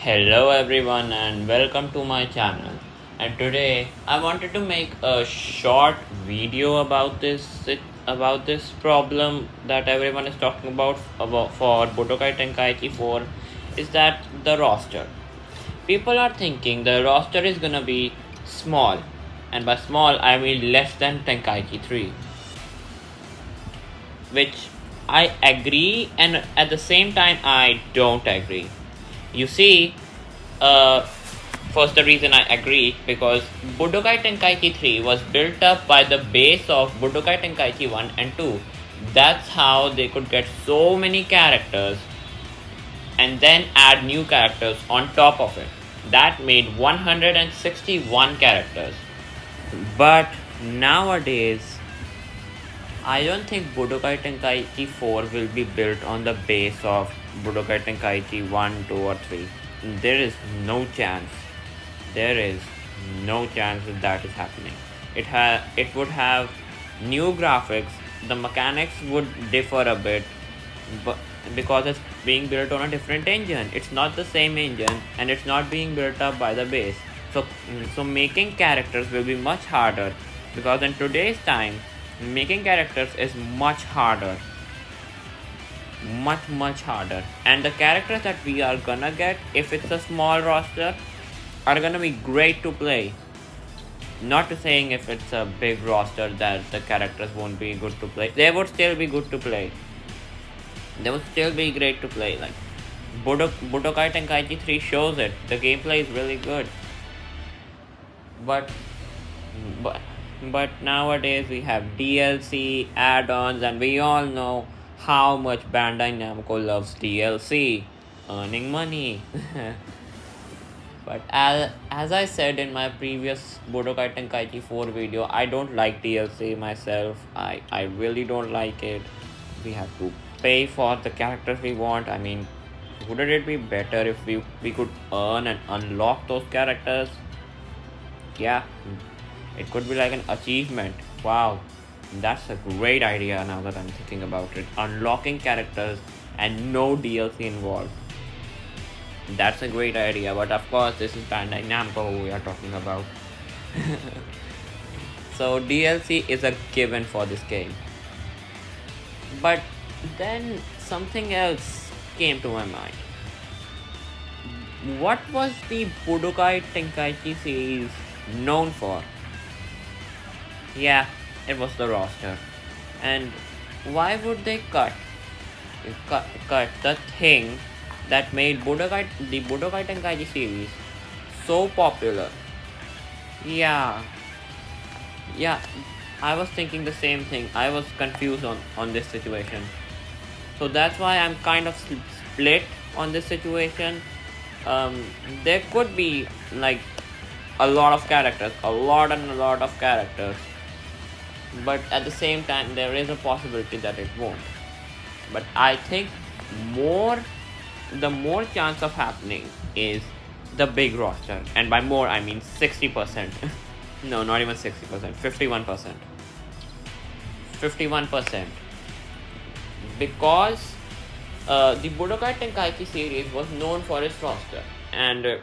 Hello everyone and welcome to my channel. And today I wanted to make a short video about this problem that everyone is talking about for Budokai Tenkaichi 4 is that the roster. People are thinking the roster is gonna be small, and by small I mean less than Tenkaichi 3, which I agree and at the same time I don't agree. You see, uh, first the reason I agree because Budokai Tenkaichi 3 was built up by the base of Budokai Tenkaichi 1 and 2. That's how they could get so many characters and then add new characters on top of it. That made 161 characters. But nowadays, I don't think Budokai Tenkaichi 4 will be built on the base of Budokai Tenkaichi 1, 2 or 3. There is no chance. There is no chance that is happening. It would have new graphics. The mechanics would differ a bit, but because it's being built on a different engine. It's not the same engine and it's not being built up by the base. So making characters will be much harder because in today's time making characters is much harder, much harder, and the characters that we are gonna get if it's a small roster are gonna be great to play. Not to saying if it's a big roster that the characters won't be good to play. They would still be good to play. They would still be great to play. Like Budokai Tenkaichi 3 shows it. The gameplay is really good. But but nowadays we have DLC, add-ons, and we all know how much Bandai Namco loves DLC, earning money. But as I said in my previous Budokai Tenkaichi 4 video, I don't like DLC myself. I really don't like it. We have to pay for the characters we want. I mean, wouldn't it be better if we could earn and unlock those characters? Yeah, it could be like an achievement. Wow, that's a great idea now that I'm thinking about it. Unlocking characters and no DLC involved. That's a great idea, but of course this is Bandai Namco we are talking about. So DLC is a given for this game. But then something else came to my mind. What was the Budokai Tenkaichi series known for? Yeah, it was the roster. And why would they cut the thing that made the Budokai Tenkaichi series so popular? Yeah, I was thinking the same thing. I was confused on this situation. So that's why I'm kind of split on this situation. There could be like a lot of characters, a lot of characters, but at the same time there is a possibility that it won't. But I think the more chance of happening is the big roster, and by more I mean 60%. No, not even 60%, 51%. 51%. Because the Budokai Tenkaichi series was known for its roster, and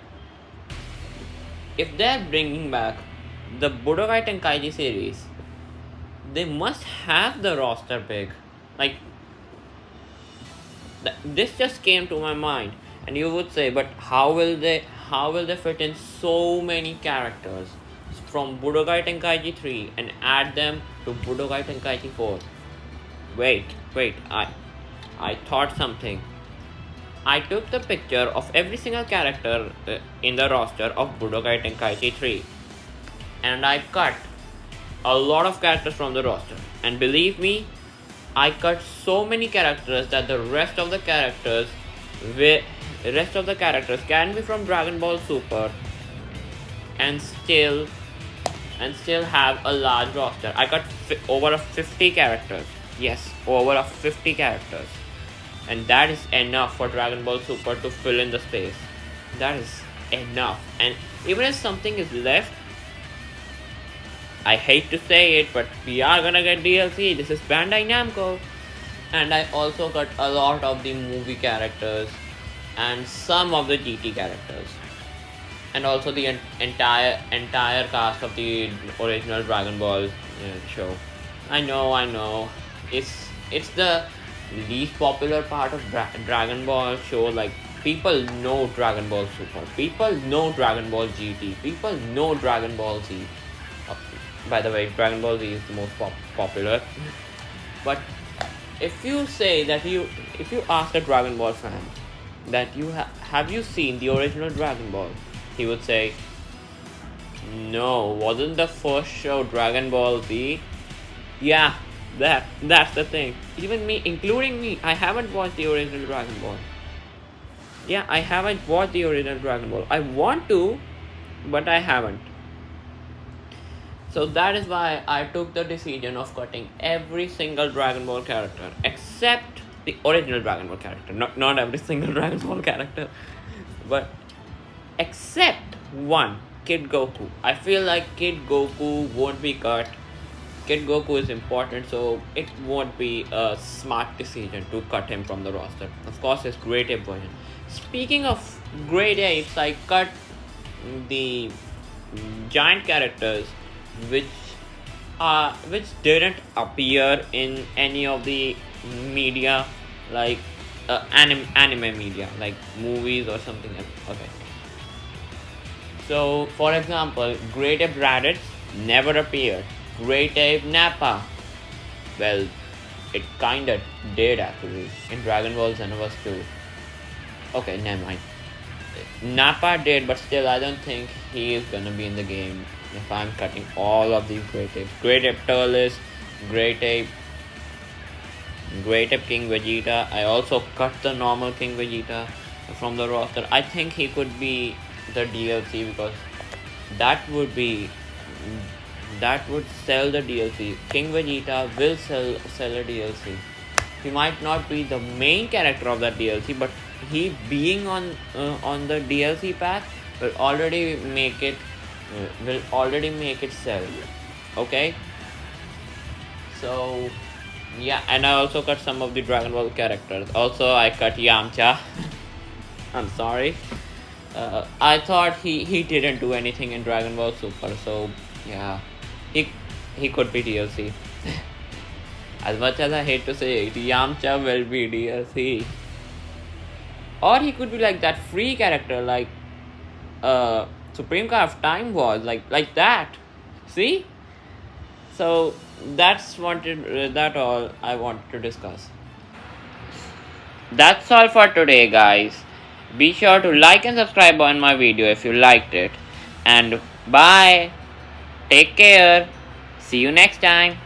if they're bringing back the Budokai Tenkaichi series, they must have the roster big. Like, this just came to my mind, and you would say, but how will they fit in so many characters from Budokai Tenkaichi 3 and add them to Budokai Tenkaichi 4? Wait, I thought something. I took the picture of every single character in the roster of Budokai Tenkaichi 3, and I cut a lot of characters from the roster. And believe me, I cut so many characters that the rest of the characters can be from Dragon Ball Super and still have a large roster. I cut over 50 characters. Yes, over 50 characters. And that is enough for Dragon Ball Super to fill in the space. That is enough. And even if something is left, I hate to say it, but we are gonna get DLC. This is Bandai Namco. And I also got a lot of the movie characters and some of the GT characters, and also the entire cast of the original Dragon Ball show. I know. It's the least popular part of Dragon Ball show. Like, people know Dragon Ball Super, people know Dragon Ball GT, people know Dragon Ball Z. Uh, by the way, Dragon Ball Z is the most popular. But if you say that if you ask a Dragon Ball fan that have you seen the original Dragon Ball, he would say, no, wasn't the first show Dragon Ball Z? Yeah, that's the thing. Even me, including me, I haven't watched the original Dragon Ball. Yeah, I haven't watched the original Dragon Ball. I want to, but I haven't. So that is why I took the decision of cutting every single Dragon Ball character except the original Dragon Ball character. Not every single Dragon Ball character, but except one, Kid Goku. I feel like Kid Goku won't be cut. Kid Goku is important, so it won't be a smart decision to cut him from the roster. Of course, his Great Ape version. Speaking of Great Apes, I cut the giant characters which didn't appear in any of the media, like anime media, like movies or something else. Okay. So, for example, Great Ape Raditz never appeared. Great Ape Nappa, well, it kinda did actually in Dragon Ball Xenoverse 2. Okay, never mind. Nappa did, but still, I don't think he is gonna be in the game if I'm cutting all of these Great Apes. Great Ape Turles, Great Ape King Vegeta. I also cut the normal King Vegeta from the roster. I think he could be the DLC because that would sell the DLC. King Vegeta will sell a DLC. He might not be the main character of that DLC, but he being on the DLC pack will already make it sell. Okay. So yeah, and I also cut some of the Dragon Ball characters. Also, I cut Yamcha. I'm sorry. I thought he didn't do anything in Dragon Ball Super, so yeah, he could be DLC. As much as I hate to say it, Yamcha will be DLC. Or he could be like that free character, like Supreme Card of Time was, like that. See? So that's all I wanted to discuss. That's all for today, guys. Be sure to like and subscribe on my video if you liked it. And bye. Take care. See you next time.